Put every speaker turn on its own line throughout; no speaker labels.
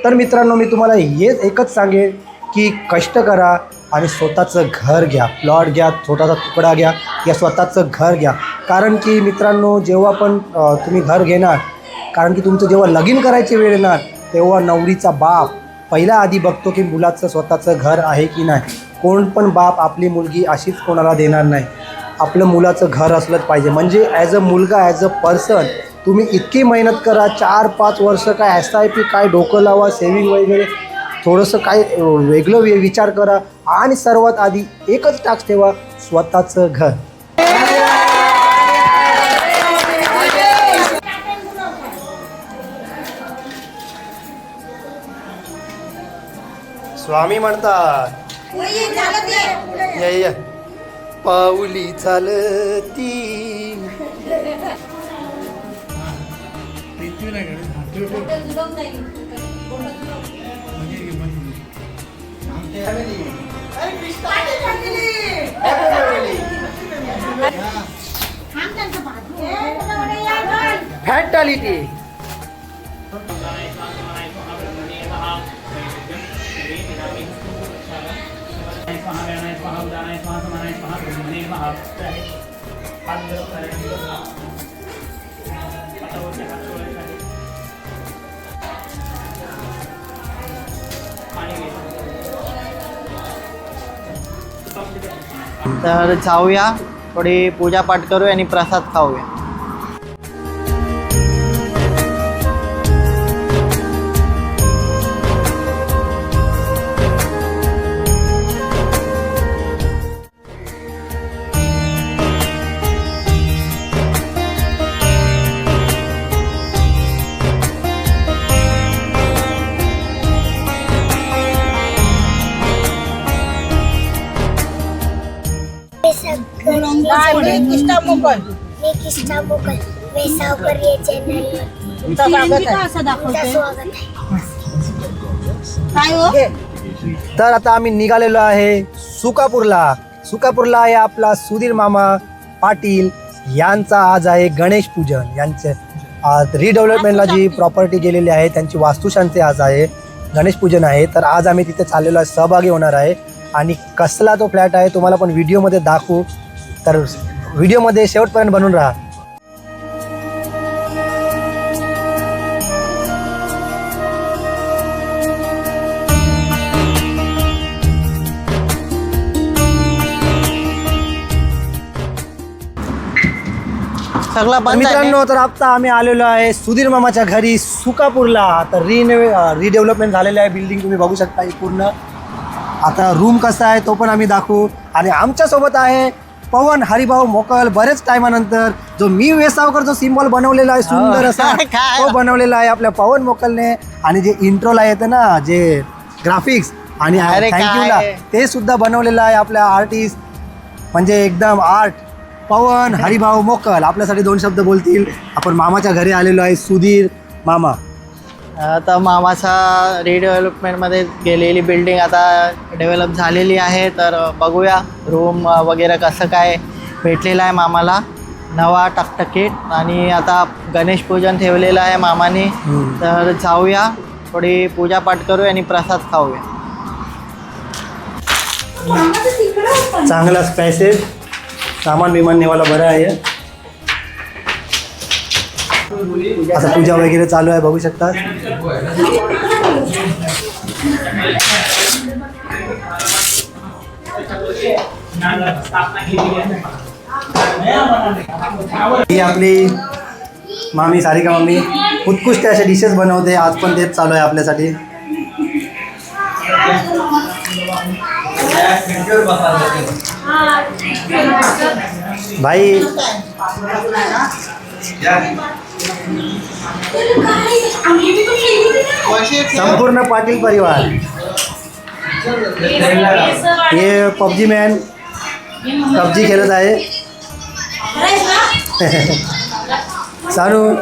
तर मित्रांनो, मी तुम्हाला हेच एकच सांगेन की कष्ट करा आणि स्वतःचं घर घ्या, प्लॉट घ्या, छोटासा तुकडा घ्या या स्वतःचं घर घ्या. कारण की मित्रांनो, जेव्हा पण तुम्ही घर घेणार, कारण की तुमचं जेव्हा लगीन करायची वेळ येणार तेव्हा नवरीचा बाप पहिला आधी बघतो की मुलाचं स्वतःचं घर आहे की नाही. कोण पण बाप आपली मुलगी अशीच कोणाला देणार नाही. आपलं मुलाचं घर असलंच पाहिजे. म्हणजे ॲज अ मुलगा, ॲज अ पर्सन तुम्ही इतकी मेहनत करा, 4-5 वर्ष काय SIP काय डोकं लावा, सेविंग वगैरे थोडंसं काय वेगळं विचार करा आणि सर्वात आधी एकच टास्क ठेवा, स्वतःचं घर. स्वामी म्हणतात पाऊली चालती. फॅटॅलिटी.
तर जाऊया, थोडी पूजापाठ करूया आणि प्रसाद खाऊया.
तर आता आम्ही निघालेलो आहे सुकापूरला. सुकापूरला आहे आपला सुधीर मामा पाटील यांचा आज आहे गणेश पूजन. यांचे आज रिडेव्हलपमेंटला जी प्रॉपर्टी गेलेली आहे त्यांची वास्तुशांती आज आहे, गणेश पूजन आहे. तर आज आम्ही तिथे चाललेलो आहे, सहभागी होणार आहे. आणि कसला तो फ्लॅट आहे तुम्हाला पण व्हिडिओमध्ये दाखवू, तर व्हिडिओमध्ये शेवटपर्यंत बनून राहा.
सगळा बंद आहे.
मित्रांनो, तर आता आम्ही आलेलो आहे सुधीर मामाच्या घरी सुकापूरला. तर रिडेव्हलपमेंट झालेलं आहे बिल्डिंग, तुम्ही बघू शकता पूर्ण. आता रूम कसा आहे तो पण आम्ही दाखवू. आणि आमच्यासोबत आहे पवन हरिभाऊ मोकल. बरेच टायमानंतर जो मी वेसावकर जो सिम्बॉल बनवलेला आहे सुंदर असा तो बनवलेला आहे आपल्या पवन मोकलने. आणि जे इंट्रोला येतं ना, जे ग्राफिक्स आणि थँक्यूला, ते सुद्धा बनवलेलं आहे आपल्या आर्टिस्ट, म्हणजे एकदम आर्ट पवन हरिभाऊ मोकल. आपल्यासाठी 2 शब्द बोलतील. आपण मामाच्या घरी आलेलो आहे. सुधीर मामा.
आता मामाचा रिडेव्हलपमेंटमध्ये गेलेली बिल्डिंग आता डेव्हलप झालेली आहे. तर बघूया रूम वगैरे कसं काय भेटलेलं आहे मामाला, नवा टकटकीत. आणि आता गणेश पूजन ठेवलेलं आहे मामाने. तर जाऊया, थोडी पूजापाठ करूया आणि प्रसाद खाऊया.
चांगला स्पेसेस, सामान बिमान नेवायला बरं आहे. आता पूजा वगैरे चालू आहे, बघू शकता. ही आपली मामी सारिका मम्मी उत्कृष्ट अशा डिशेस बनवते. आज पण तेच चालू आहे आपल्यासाठी. भाई संपूर्ण पाटील परिवार. हे पबजी मॅन पबजी खेळत आहे. सानू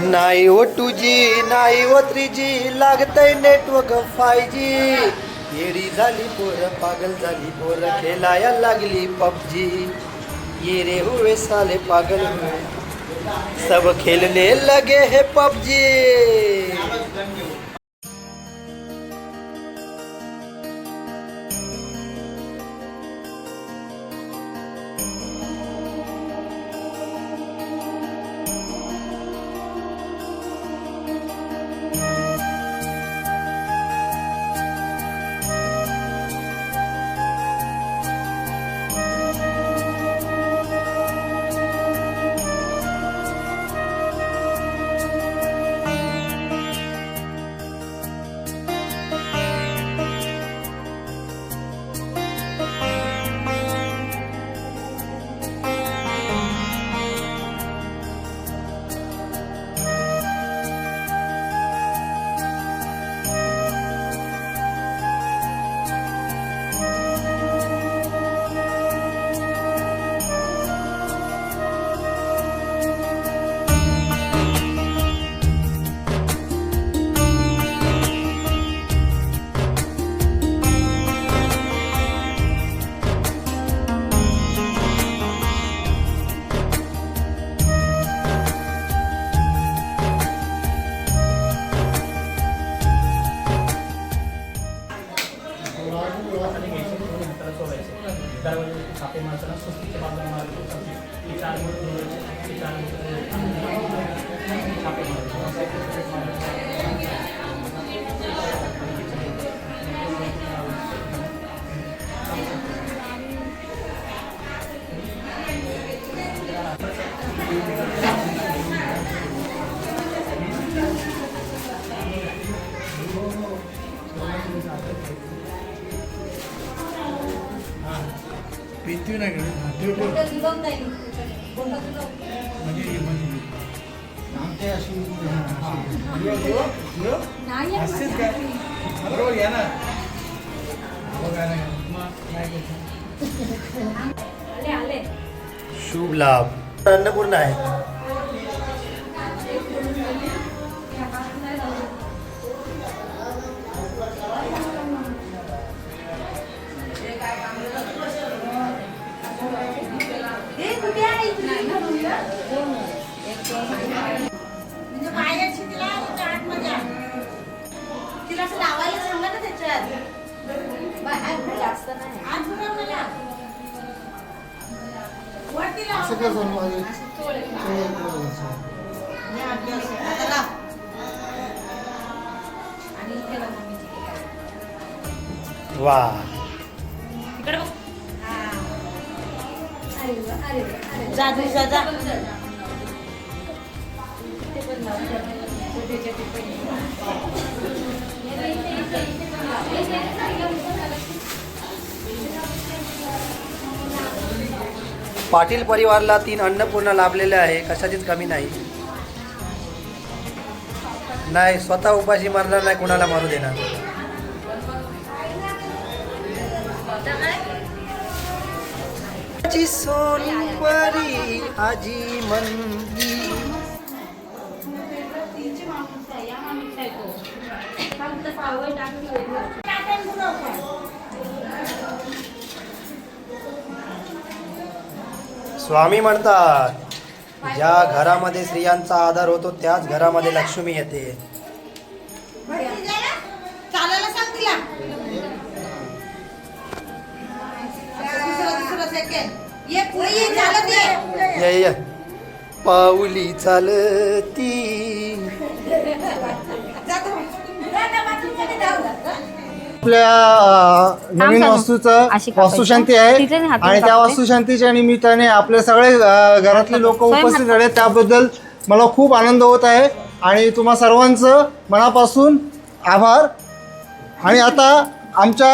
नाही ओ 2G नाही ओ 3G लागतंय नेटवर्क 5G येडी झाली पोरं पागल झाली पोरं खेळायला लागली पबजी ये रे हुए साले पागल हुए सब खेलने लगे है पबजी. शुभ लाभ अन्नपूर्णा आहे. वा पाटील परिवाराला 3 अन्नपूर्णा लाभलेले आहे. कशाचीच कमी नाही. नाही स्वतः उपाशी मारणार नाही कोणाला मारू देणार. सोनपरी आजी मंदी स्वामी म्हणतात ज्या घरामध्ये स्त्रियांचा आदर होतो त्याच घरामध्ये लक्ष्मी येते.
चालायला सांग तिला. ये पुढे ये चालत
ये पाऊली चालती
आपल्या नवीन वास्तुशांती आहे आणि त्या वास्तुशांतीच्या निमित्ताने आपले सगळे घरातले लोक उपस्थित झाले त्याबद्दल मला खूप आनंद होत आहे आणि तुम्हा सर्वांचं मनापासून आभार. आणि आता आमच्या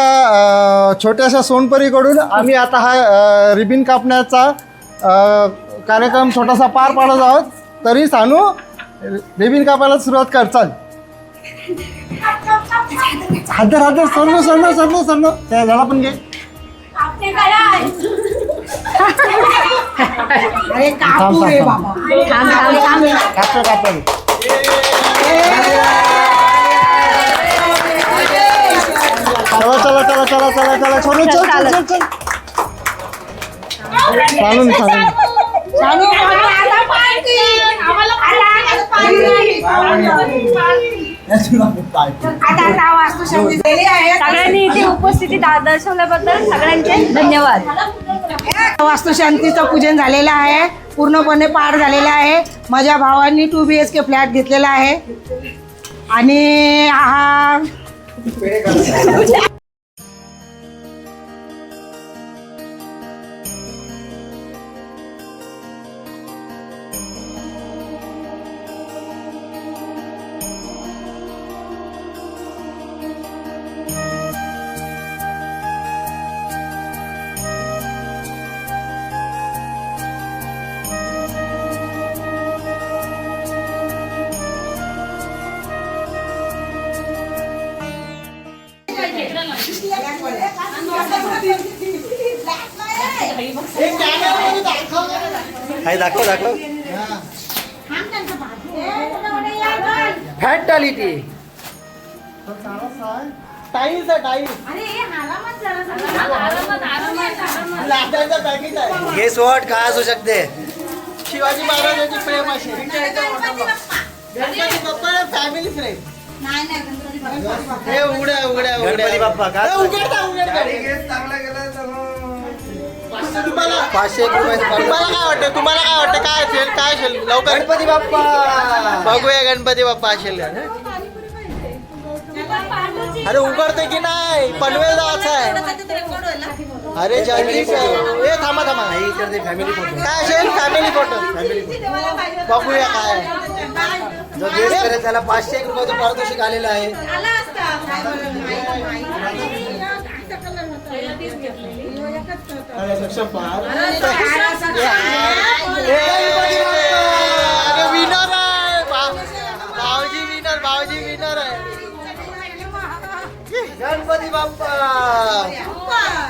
छोट्याशा सोनपरीकडून आम्ही आता हा रिबिन कापण्याचा कार्यक्रम छोटासा पार पाडत आहोत. तरी सानू रिबिन कापायला सुरुवात कर. चाल हादर सरनो त्या झाला पण घे.
अरे कापू रे बाबा.
कापड चला चला चला छोटू चल चल चल चल चालून चालून
सगळ्यांनी इथे उपस्थिती दर्शवल्याबद्दल सगळ्यांचे धन्यवाद.
वास्तुशांतीचं पूजन झालेलं आहे, पूर्णपणे पार झालेला आहे. माझ्या भावांनी 2 BHK फ्लॅट घेतलेला आहे आणि हा
दाखव दाखव फॅटॅलिटी
टाईल्स आहे टाईल्स लाकडाचं पॅकेज आहे.
गेस वॉट काय असू शकते.
शिवाजी महाराजांची प्रेम अशी गणपती बाप्पा फॅमिली फ्रेम हे उघड्या उघड्या
गणपती बाप्पा का
उघडता उघडता तुम्हाला
500 रुपये
तुम्हाला काय वाटतं तुम्हाला काय वाटतं काय असेल लवकर
गणपती बाप्पा.
बघूया गणपती बाप्पा असेल का अरे उघडते की नाही पनवेल जायचं आहे. अरे जल्दीच ए थांबा थांबा
फॅमिली फोटो
काय असेल फॅमिली फोटो बघूया काय
जो गेस करेल त्याला 500 रुपयाचं पारितोषिक आलेलं आहे.
विनर आहे भाऊजी विनर आहे.
गणपती बाप्पा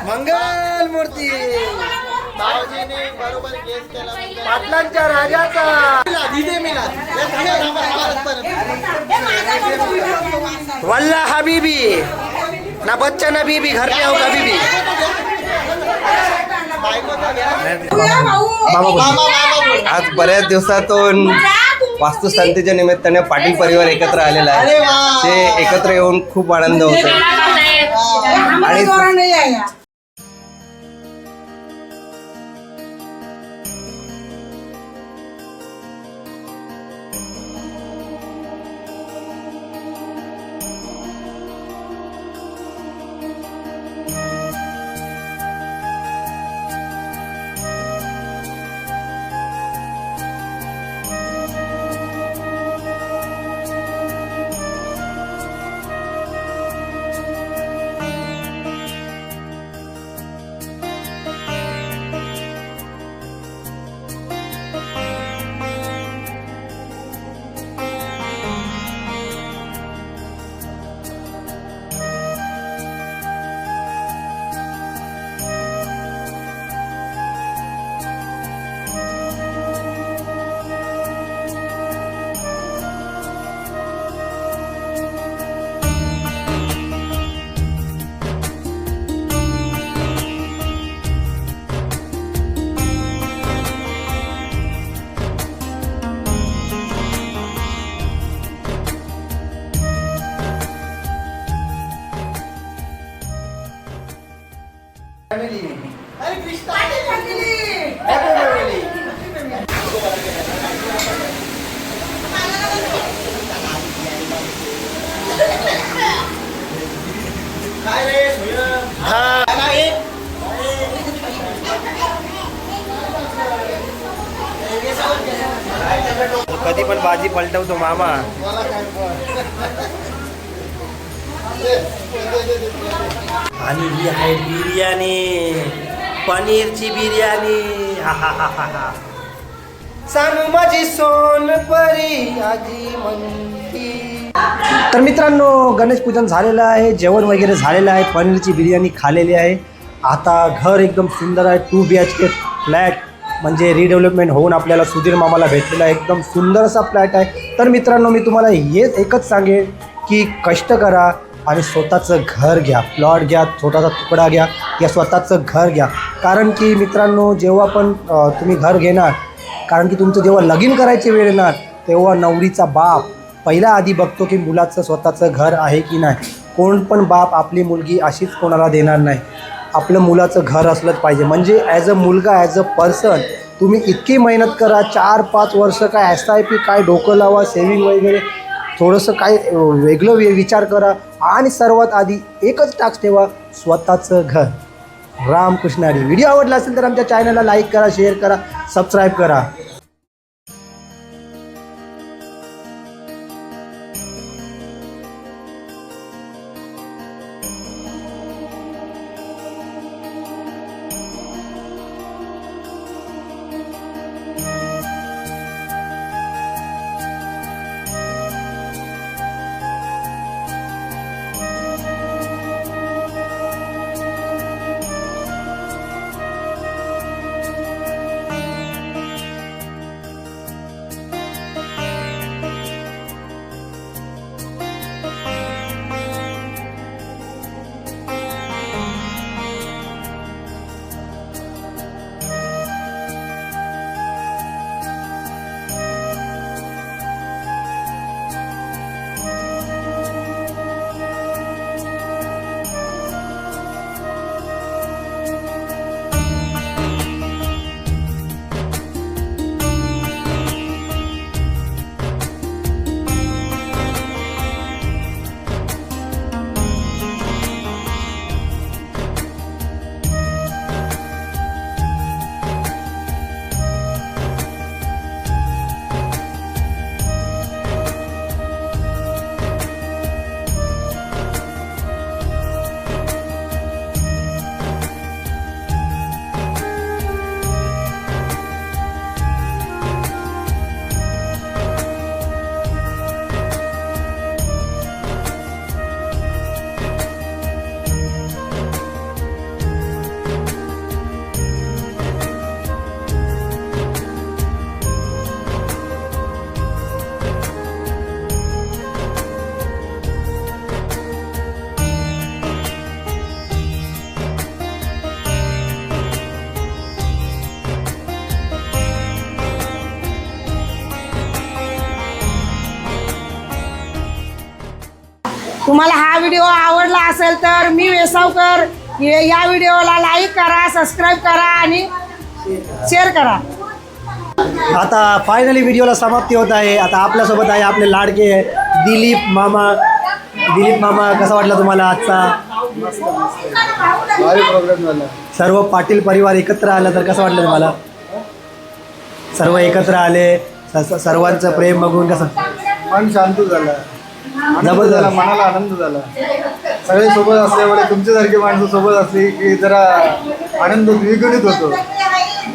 मंगल मूर्ती
भाऊजीने बरोबर गेस केला
पाटलांच्या राजाचा
दिदे मिलाद
वल्ला हबीबी ना बच्चन हबीबी घर पे हो कभी भी.
आज बऱ्याच दिवसातून वास्तुशांतीच्या निमित्ताने पाटील परिवार एकत्र आलेला आहे. ते एकत्र येऊन खूप आनंद होतो आणि
कधी पण बाजी पलटवतो मामा. आणि ही आहे बिर्याणी, पनीरची बिर्याणी. सांग माझी सोनपरी आजी म्हणती. तर मित्रांनो गणेश पूजन झालेलं आहे, जेवण वगैरे झालेलं आहे, पनीरची बिर्याणी खाल्लेली आहे. आता घर एकदम सुंदर आहे. 2 BHK फ्लॅट म्हणजे रिडेव्हलपमेंट होऊन आपल्याला सुधीर मामाला भेटलेला आहे. एकदम सुंदर असा फ्लॅट आहे. तर मित्रांनो मी तुम्हाला एकच सांगेन की कष्ट करा आणि स्वतःचं घर घ्या, प्लॉट घ्या, छोटासा तुकडा घ्या या स्वतःचं घर घ्या. कारण की मित्रांनो, जेव्हा पण तुम्ही घर घेणार, कारण की तुमचं जेव्हा लगीन करायची वेळ येणार तेव्हा नवरीचा बाप पहिला आधी बघतो की मुलाचं स्वतःचं घर आहे की नाही. कोण पण बाप आपली मुलगी अशीच कोणाला देणार नाही. आपलं मुलाचं घर असलंच पाहिजे. म्हणजे ॲज अ मुलगा, ॲज अ पर्सन तुम्ही इतकी मेहनत करा, 4-5 वर्ष काय SIP काय डोकं लावा, सेविंग वगैरे थोडंसं काय वेगळं विचार करा आणि सर्वात आधी एकच टास्क ठेवा, स्वतःचं घर. रामकृष्ण हरी. व्हिडिओ आवडला असेल तर आमच्या चॅनलला लाईक करा, शेअर करा, सबस्क्राईब करा.
तुम्हाला हा व्हिडिओ आवडला असेल तर मी वेसावकर या व्हिडिओला लाईक करा, सबस्क्राईब करा आणि शेअर करा.
आता फायनली व्हिडिओला समाप्ती होत आहे. आता आपल्यासोबत आहे आपले लाडके दिलीप मामा. दिलीप मामा, कसा वाटला तुम्हाला आजचा
प्रोग्राम झाला?
सर्व पाटील परिवार एकत्र आलं तर कसं वाटलं तुम्हाला? सर्व एकत्र आले, सर्वांचं प्रेम बघून कसं
मन शांत झालं, आनंद
जबरदस्त.
झाला, मनाला आनंद झाला. सगळे सोबत असल्यामुळे तुमच्यासारखी माणसं सोबत असली की जरा आनंद द्विगुणित होतो.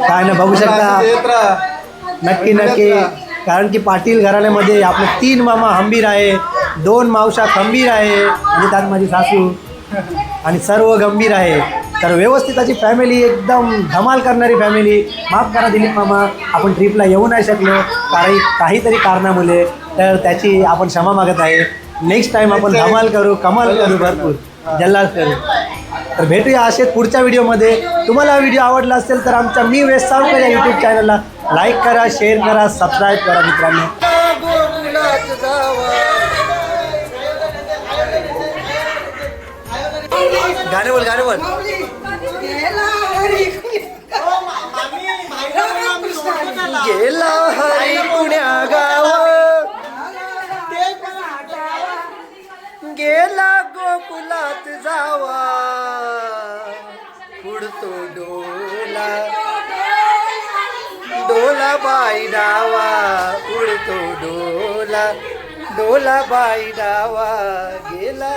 काय ना बघू शकता.
येत राहा.
नक्की नक्की. कारण की पाटील घराण्यामध्ये आपले 3 मामा हंबीर आहे, 2 मावशा खंबीर आहे आणि त्यात माझी सासू आणि सर्व गंभीर आहे. तर व्यवस्थित अशी फॅमिली, एकदम धमाल करणारी फॅमिली. माफ करा दिलीप मामा, आपण ट्रिपला येऊ नाही शकलो काहीतरी कारणामुळे, तर त्याची आपण क्षमा मागत आहे. नेक्स्ट टाईम आपण धमाल करू, कमाल करू, भरपूर जल्लास करू. तर भेटूया असेच पुढच्या व्हिडिओमध्ये. तुम्हाला हा व्हिडिओ आवडला असेल तर आमच्या मी वेसावकर या यूट्यूब चॅनलला लाईक करा, शेअर करा, सबस्क्राईब करा मित्रांनो. गाणे बोल, गाणे बोल. गेला हरी पुण्या गाव, गेला गोकुलात जावा, उडतो डोला, डोला बाई डावा, उडतो डोला, डोला बाई डावा, गेला